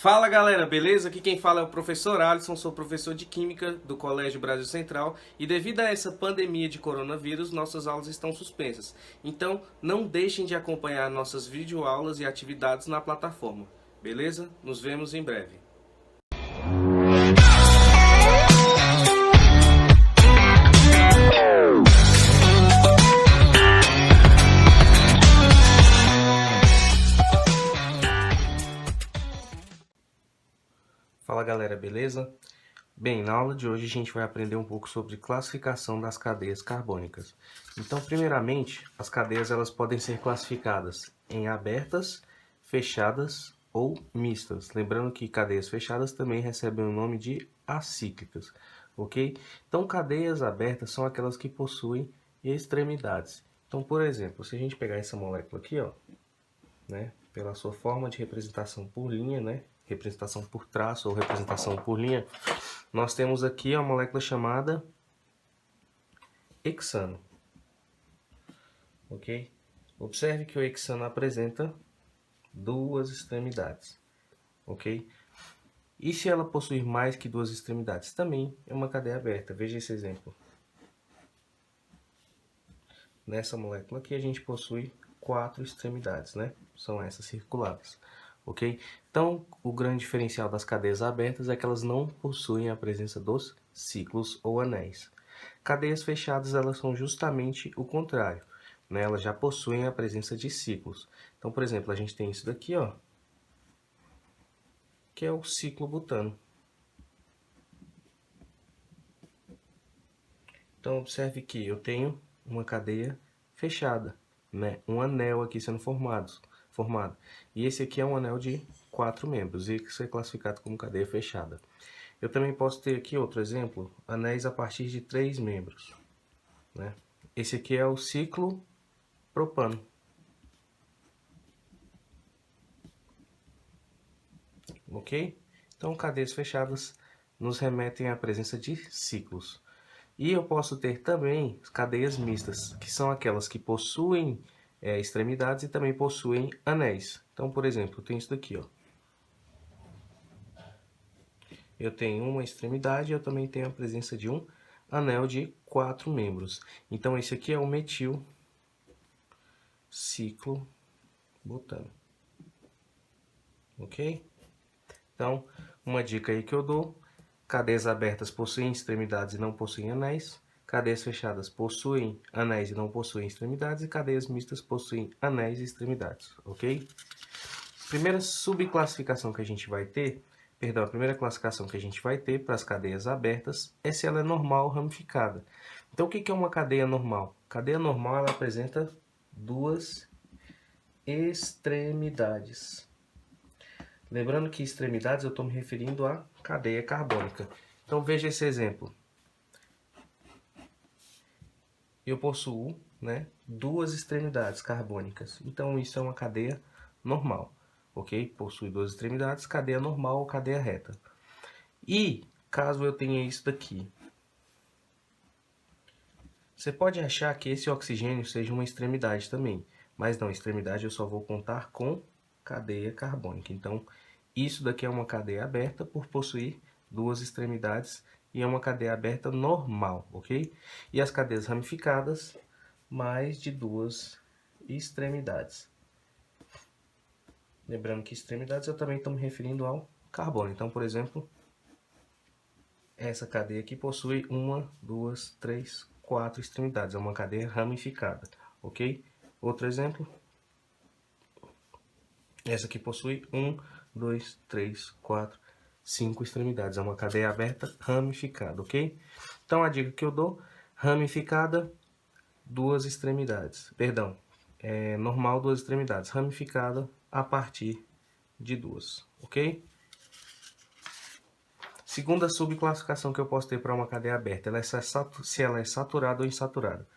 Fala galera, beleza? Aqui quem fala é o professor Alisson, sou professor de Química do Colégio Brasil Central e devido a essa pandemia de coronavírus, nossas aulas estão suspensas. Então, não deixem de acompanhar nossas videoaulas e atividades na plataforma, beleza? Nos vemos em breve. Fala galera, beleza? Bem, na aula de hoje a gente vai aprender um pouco sobre classificação das cadeias carbônicas. Então, primeiramente, as cadeias elas podem ser classificadas em abertas, fechadas ou mistas. Lembrando que cadeias fechadas também recebem o nome de acíclicas, ok? Então, cadeias abertas são aquelas que possuem extremidades. Então, por exemplo, se a gente pegar essa molécula aqui, ó, né, pela sua forma de representação por linha, né, representação por traço ou representação por linha, nós temos aqui a molécula chamada hexano, ok? Observe que o hexano apresenta duas extremidades, ok? E se ela possuir mais que duas extremidades? Também é uma cadeia aberta. Veja esse exemplo. Nessa molécula aqui a gente possui quatro extremidades, né? São essas circuladas, ok? Então, o grande diferencial das cadeias abertas é que elas não possuem a presença dos ciclos ou anéis. Cadeias fechadas, elas são justamente o contrário, né? Elas já possuem a presença de ciclos. Então, por exemplo, a gente tem isso daqui, ó, que é o ciclo butano. Então, observe que eu tenho uma cadeia fechada, né? Um anel aqui sendo formado. E esse aqui é um anel de 4 membros, e isso é classificado como cadeia fechada. Eu também posso ter aqui outro exemplo, anéis a partir de 3 membros, né? Esse aqui é o ciclo propano. Ok? Então, cadeias fechadas nos remetem à presença de ciclos. E eu posso ter também cadeias mistas, que são aquelas que possuem extremidades e também possuem anéis. Então, por exemplo, eu tenho isso daqui, ó. Eu tenho uma extremidade e eu também tenho a presença de um anel de 4 membros. Então, esse aqui é o metil ciclo butano. Ok? Então, uma dica aí que eu dou: cadeias abertas possuem extremidades e não possuem anéis. Cadeias fechadas possuem anéis e não possuem extremidades. E cadeias mistas possuem anéis e extremidades, ok? Primeira subclassificação que a gente vai ter, perdão, a primeira classificação que a gente vai ter para as cadeias abertas é se ela é normal ou ramificada. Então, o que é uma cadeia normal? Cadeia normal, ela apresenta duas extremidades. Lembrando que extremidades eu estou me referindo à cadeia carbônica. Então veja esse exemplo. Eu possuo, né, duas extremidades carbônicas. Então isso é uma cadeia normal, ok? Possui duas extremidades, cadeia normal ou cadeia reta. E caso eu tenha isso daqui, você pode achar que esse oxigênio seja uma extremidade também, mas não, extremidade eu só vou contar com cadeia carbônica. Então, isso daqui é uma cadeia aberta por possuir duas extremidades e é uma cadeia aberta normal, ok? E as cadeias ramificadas, mais de duas extremidades. Lembrando que extremidades eu também estou me referindo ao carbono. Então, por exemplo, essa cadeia aqui possui uma, duas, três, quatro extremidades. É uma cadeia ramificada, ok? Outro exemplo. Essa aqui possui 1, 2, 3, 4, 5 extremidades. É uma cadeia aberta ramificada, ok? Então, a dica que eu dou: ramificada, duas extremidades. Perdão, normal, duas extremidades. Ramificada, a partir de duas, ok? Segunda subclassificação que eu posso ter para uma cadeia aberta, se ela é saturada ou insaturada.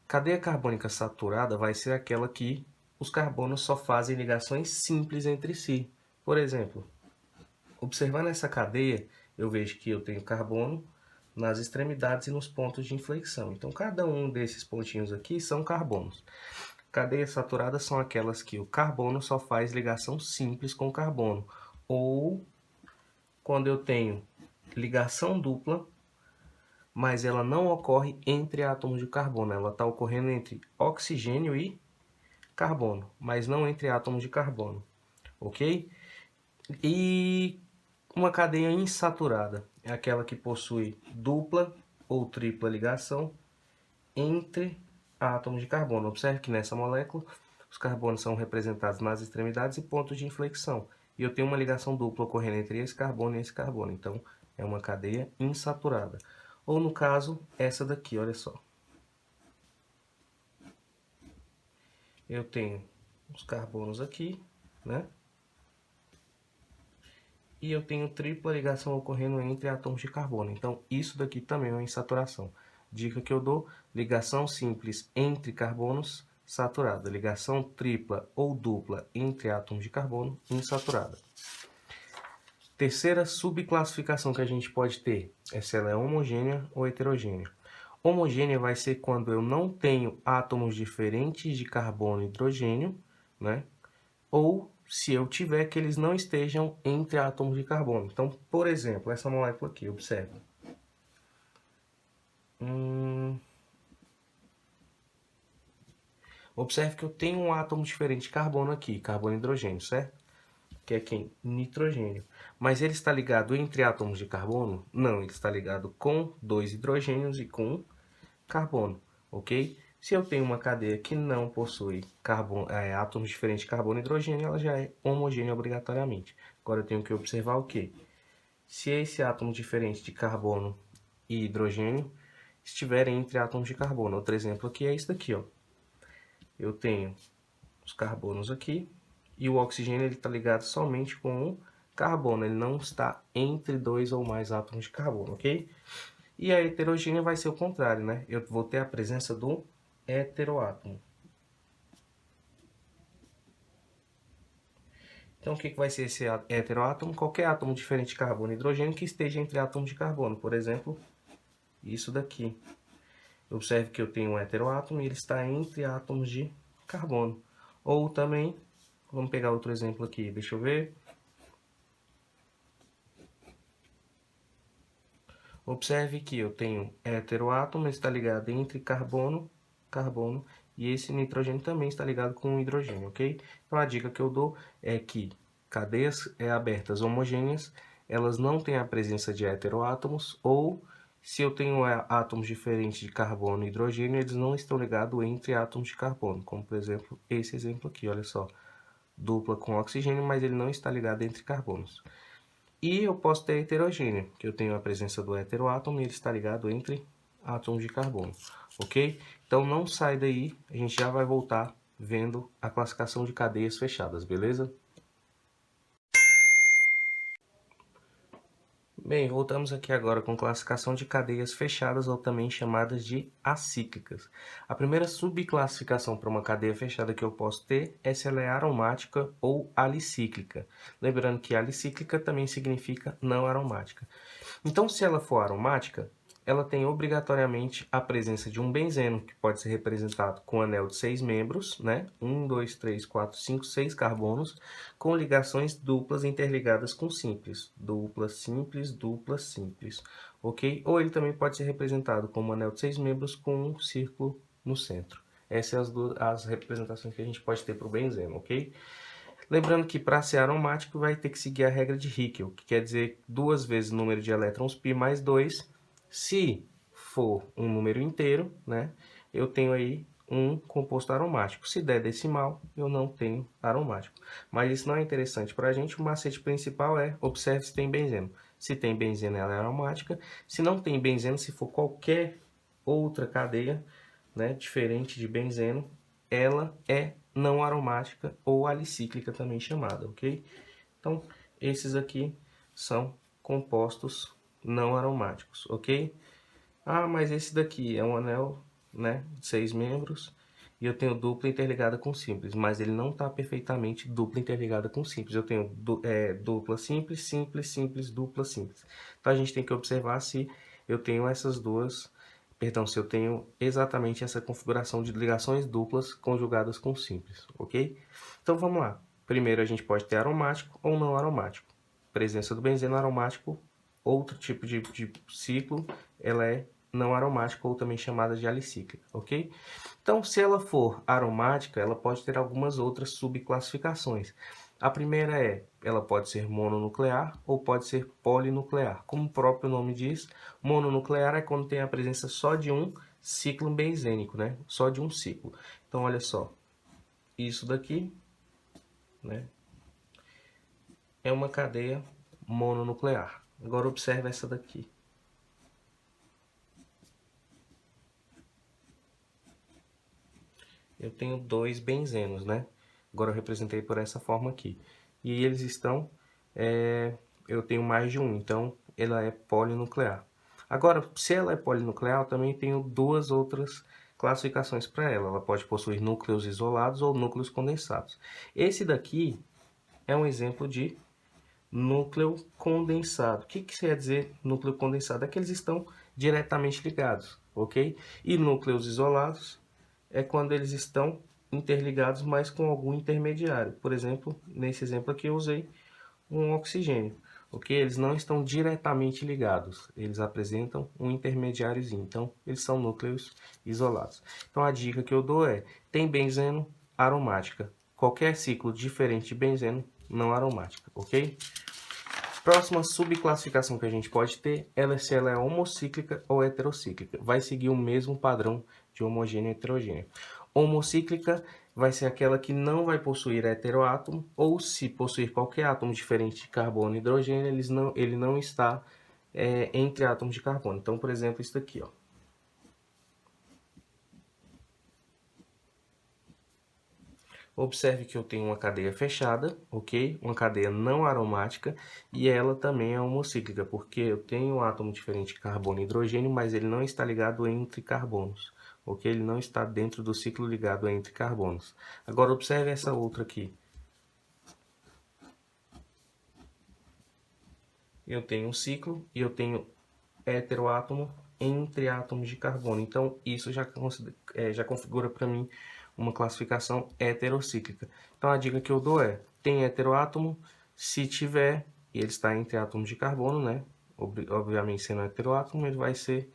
Cadeia carbônica saturada vai ser aquela que os carbonos só fazem ligações simples entre si. Por exemplo, observando essa cadeia, eu vejo que eu tenho carbono nas extremidades e nos pontos de inflexão. Então, cada um desses pontinhos aqui são carbonos. Cadeias saturadas são aquelas que o carbono só faz ligação simples com o carbono, ou quando eu tenho ligação dupla, mas ela não ocorre entre átomos de carbono, ela está ocorrendo entre oxigênio e carbono, mas não entre átomos de carbono, ok? E uma cadeia insaturada é aquela que possui dupla ou tripla ligação entre átomos de carbono. Observe que nessa molécula os carbonos são representados nas extremidades e pontos de inflexão. E eu tenho uma ligação dupla ocorrendo entre esse carbono e esse carbono. Então, é uma cadeia insaturada. Ou no caso, essa daqui, olha só. Eu tenho os carbonos aqui, né? E eu tenho tripla ligação ocorrendo entre átomos de carbono. Então, isso daqui também é uma insaturação. Dica que eu dou, ligação simples entre carbonos, saturada. Ligação tripla ou dupla entre átomos de carbono, insaturada. Terceira subclassificação que a gente pode ter é se ela é homogênea ou heterogênea. Homogênea vai ser quando eu não tenho átomos diferentes de carbono e hidrogênio, né? Ou se eu tiver que eles não estejam entre átomos de carbono. Então, por exemplo, essa molécula aqui, observe. Observe que eu tenho um átomo diferente de carbono aqui, carbono e hidrogênio, certo? Que é quem? Nitrogênio. Mas ele está ligado entre átomos de carbono? Não, ele está ligado com dois hidrogênios e com carbono, ok? Se eu tenho uma cadeia que não possui átomos diferentes de carbono e hidrogênio, ela já é homogênea obrigatoriamente. Agora eu tenho que observar o quê? Se esse átomo diferente de carbono e hidrogênio estiverem entre átomos de carbono. Outro exemplo aqui é isso daqui, ó. Eu tenho os carbonos aqui e o oxigênio está ligado somente com o carbono, ele não está entre dois ou mais átomos de carbono, ok? E a heterogênea vai ser o contrário, né? Eu vou ter a presença do heteroátomo. Então, o que vai ser esse heteroátomo? Qualquer átomo diferente de carbono e hidrogênio que esteja entre átomos de carbono. Por exemplo, isso daqui. Observe que eu tenho um heteroátomo e ele está entre átomos de carbono. Ou também, vamos pegar outro exemplo aqui, deixa eu ver. Observe que eu tenho heteroátomo, está ligado entre carbono, e esse nitrogênio também está ligado com o hidrogênio, ok? Então a dica que eu dou é que cadeias abertas homogêneas, elas não têm a presença de heteroátomos, ou se eu tenho átomos diferentes de carbono e hidrogênio, eles não estão ligados entre átomos de carbono, como por exemplo esse exemplo aqui, olha só, dupla com oxigênio, mas ele não está ligado entre carbonos. E eu posso ter heterogêneo, que eu tenho a presença do heteroátomo e ele está ligado entre átomos de carbono, ok? Então não sai daí, a gente já vai voltar vendo a classificação de cadeias fechadas, beleza? Bem, voltamos aqui agora com classificação de cadeias fechadas ou também chamadas de acíclicas. A primeira subclassificação para uma cadeia fechada que eu posso ter é se ela é aromática ou alicíclica. Lembrando que alicíclica também significa não aromática. Então, se ela for aromática, ela tem obrigatoriamente a presença de um benzeno, que pode ser representado com um anel de 6 membros, né? 1, 2, 3, 4, 5, 6 carbonos, com ligações duplas interligadas com simples. Dupla, simples, ok? Ou ele também pode ser representado como um anel de 6 membros com um círculo no centro. Essas são as representações que a gente pode ter para o benzeno, ok? Lembrando que para ser aromático vai ter que seguir a regra de Hickel, que quer dizer 2 vezes o número de elétrons π mais 2. Se for um número inteiro, né, eu tenho aí um composto aromático. Se der decimal, eu não tenho aromático. Mas isso não é interessante para a gente. O macete principal é observe se tem benzeno. Se tem benzeno, ela é aromática. Se não tem benzeno, se for qualquer outra cadeia, né, diferente de benzeno, ela é não aromática ou alicíclica também chamada, ok? Então, esses aqui são compostos não aromáticos, ok? Ah, mas esse daqui é um anel, né, de 6 membros e eu tenho dupla interligada com simples, mas ele não está perfeitamente dupla interligada com simples. Eu tenho dupla simples, dupla simples. Então, a gente tem que observar se eu tenho essas duas... Perdão, se eu tenho exatamente essa configuração de ligações duplas conjugadas com simples, ok? Então vamos lá. Primeiro a gente pode ter aromático ou não aromático. presença do benzeno aromático, outro tipo de ciclo, ela é não aromática ou também chamada de alicíclica, ok? Então, se ela for aromática, ela pode ter algumas outras subclassificações. A primeira é, ela pode ser mononuclear ou pode ser polinuclear. Como o próprio nome diz, mononuclear é quando tem a presença só de um ciclo benzênico, né? Só de um ciclo. Então, olha só, isso daqui, né, é uma cadeia mononuclear. Agora observe essa daqui. Eu tenho 2 benzenos, né? Agora eu representei por essa forma aqui. E eles estão... eu tenho mais de um, então ela é polinuclear. Agora, se ela é polinuclear, eu também tenho duas outras classificações para ela. Ela pode possuir núcleos isolados ou núcleos condensados. Esse daqui é um exemplo de núcleo condensado. O que quer dizer núcleo condensado? É que eles estão diretamente ligados, ok? E núcleos isolados é quando eles estão interligados, mas com algum intermediário. Por exemplo, nesse exemplo aqui eu usei um oxigênio, ok? Eles não estão diretamente ligados, eles apresentam um intermediáriozinho, então eles são núcleos isolados. Então a dica que eu dou é, tem benzeno, aromática. Qualquer ciclo diferente de benzeno, não aromática, ok? Próxima subclassificação que a gente pode ter, se ela é homocíclica ou heterocíclica. Vai seguir o mesmo padrão de homogêneo e heterogêneo. Homocíclica vai ser aquela que não vai possuir heteroátomo, ou se possuir qualquer átomo diferente de carbono e hidrogênio, ele não está entre átomos de carbono. Então, por exemplo, isso daqui, ó. Observe que eu tenho uma cadeia fechada, ok? Uma cadeia não aromática e ela também é homocíclica, porque eu tenho um átomo diferente de carbono e hidrogênio, mas ele não está ligado entre carbonos, ok? Ele não está dentro do ciclo ligado entre carbonos. Agora observe essa outra aqui. Eu tenho um ciclo e eu tenho heteroátomo entre átomos de carbono. Então, isso já configura para mim uma classificação heterocíclica. Então, a dica que eu dou é, tem heteroátomo, se tiver, e ele está entre átomos de carbono, né? Obviamente, sendo heteroátomo, ele vai ser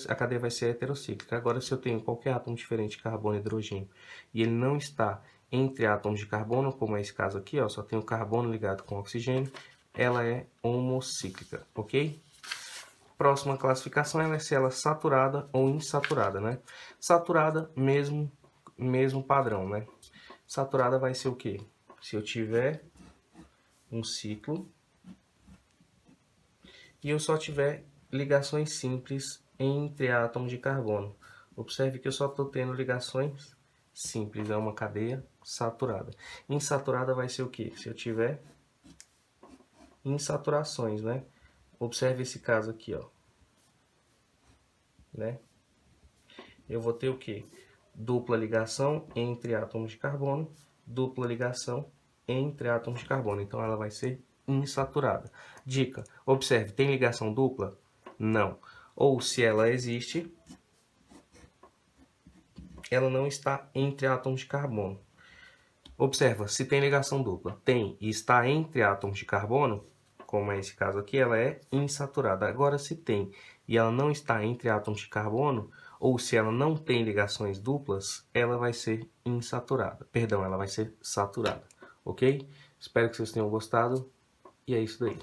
a cadeia vai ser heterocíclica. Agora, se eu tenho qualquer átomo diferente de carbono e hidrogênio, e ele não está entre átomos de carbono, como é esse caso aqui, ó, só tem o carbono ligado com oxigênio, ela é homocíclica, ok? Próxima classificação é se ela é saturada ou insaturada, né? Saturada, mesmo padrão, né? Saturada vai ser o quê? Se eu tiver um ciclo e eu só tiver ligações simples entre átomos de carbono. Observe que eu só estou tendo ligações simples, é uma cadeia saturada. Insaturada vai ser o quê? Se eu tiver insaturações, né? Observe esse caso aqui, ó. Né? Eu vou ter o quê? Dupla ligação entre átomos de carbono, dupla ligação entre átomos de carbono. Então, ela vai ser insaturada. Dica, observe, tem ligação dupla? Não. Ou se ela existe, ela não está entre átomos de carbono. Observa, se tem ligação dupla, tem e está entre átomos de carbono, como é esse caso aqui, ela é insaturada. Agora, se tem e ela não está entre átomos de carbono, ou se ela não tem ligações duplas, ela vai ser insaturada. Perdão, ela vai ser saturada, ok? Espero que vocês tenham gostado e é isso daí.